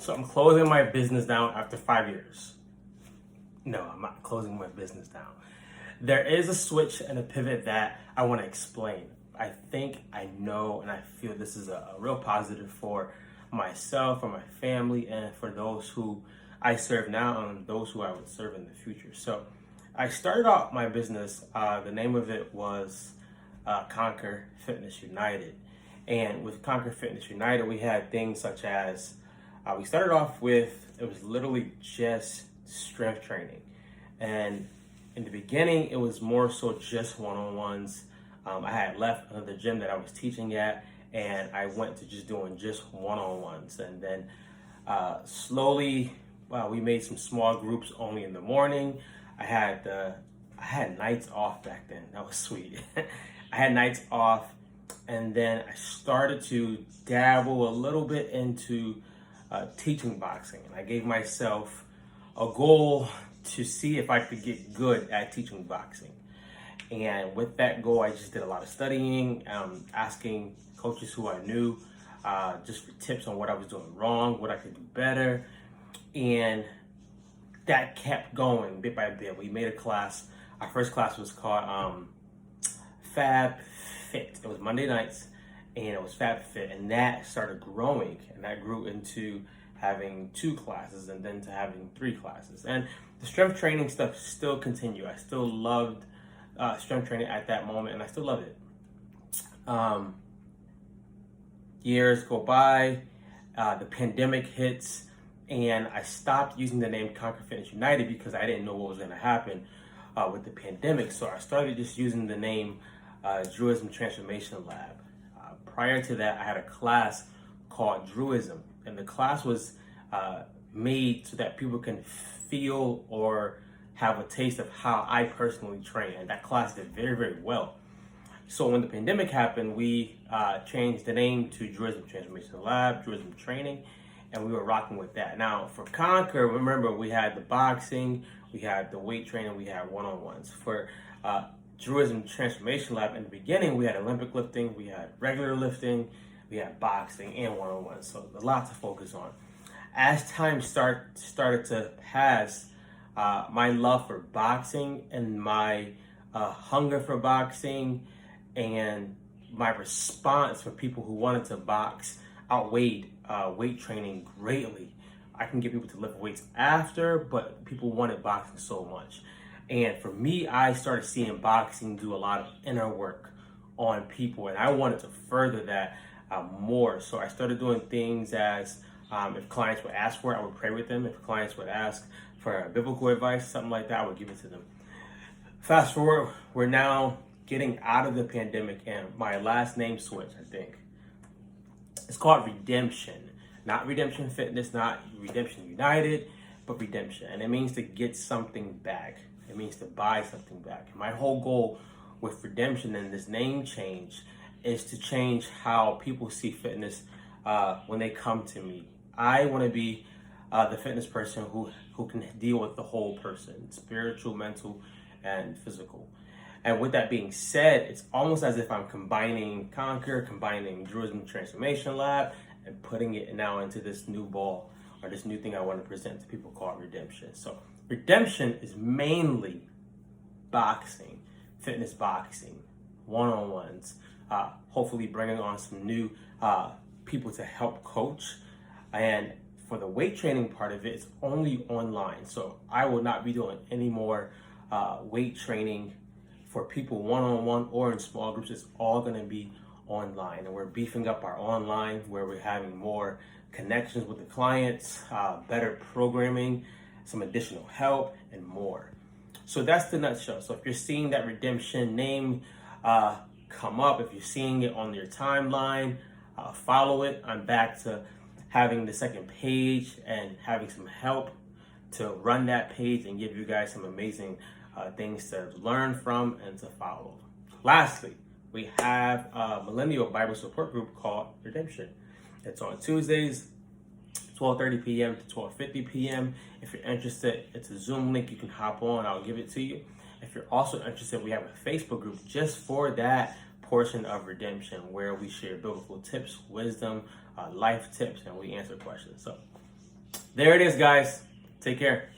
So I'm closing my business down after 5 years. No, I'm not closing my business down. There is a switch and a pivot that I want to explain. I think I know and I feel this is a real positive for myself, for my family, and for those who I serve now and those who I would serve in the future. So I started out my business, the name of it was Conquer Fitness United. And with Conquer Fitness United, we had things such as we started off with, it was literally just strength training. And in the beginning, it was more so just one-on-ones. I had left another gym that I was teaching at, and I went to just doing just one-on-ones. And then slowly, we made some small groups only in the morning. I had nights off back then. That was sweet. I had nights off, and then I started to dabble a little bit into teaching boxing. And I gave myself a goal to see if I could get good at teaching boxing. And with that goal, I just did a lot of studying, asking coaches who I knew just for tips on what I was doing wrong, what I could do better. And that kept going bit by bit. We made a class. Our first class was called Fab Fit. It was Monday nights, and it was Fab Fit. And that started growing, and that grew into having 2 classes and then to having 3 classes. And the strength training stuff still continued. I still loved strength training at that moment, and I still love it. Years go by, the pandemic hits, and I stopped using the name Conquer Fitness United because I didn't know what was going to happen with the pandemic. So I started just using the name Druism Transformation Lab. Prior to that, I had a class called Druism, and the class was made so that people can feel or have a taste of how I personally train, and that class did very, very well. So when the pandemic happened, we changed the name to Druism Transformation Lab, Druism Training, and we were rocking with that. Now for Conquer, remember we had the boxing, we had the weight training, we had one-on-ones. For Druism Transformation Lab, in the beginning, we had Olympic lifting, we had regular lifting, we had boxing and one-on-ones. So a lot to focus on. As time started to pass, my love for boxing and my hunger for boxing and my response for people who wanted to box outweighed weight training greatly. I can get people to lift weights after, but people wanted boxing so much. And for me, I started seeing boxing do a lot of inner work on people, and I wanted to further that more. So I started doing things as if clients would ask for it, I would pray with them. If clients would ask for biblical advice, something like that, I would give it to them. Fast forward, we're now getting out of the pandemic, and my last name switch, I think. It's called Redemption. Not Redemption Fitness, not Redemption United, but Redemption. And it means to get something back. It means to buy something back. And my whole goal with Redemption and this name change is to change how people see fitness when they come to me. I want to be the fitness person who can deal with the whole person, spiritual, mental, and physical. And with that being said, it's almost as if I'm combining Conquer, combining Druism Transformation Lab, and putting it now into this new ball or this new thing I want to present to people called Redemption. So Redemption is mainly boxing, fitness boxing, one-on-ones, hopefully bringing on some new people to help coach. And for the weight training part of it, it's only online. So I will not be doing any more weight training for people one-on-one or in small groups. It's all going to be online, and we're beefing up our online where we're having more connections with the clients, better programming, some additional help, and more. So that's the nutshell. So if you're seeing that Redemption name come up, if you're seeing it on your timeline, follow it. I'm back to having the second page and having some help to run that page and give you guys some amazing things to learn from and to follow. Lastly, we have a Millennial Bible Support Group called Redemption. It's on Tuesdays, 12:30 p.m. to 12:50 p.m. If you're interested, it's a Zoom link. You can hop on. I'll give it to you. If you're also interested, we have a Facebook group just for that portion of Redemption where we share biblical tips, wisdom, life tips, and we answer questions. So There it is, guys. Take care.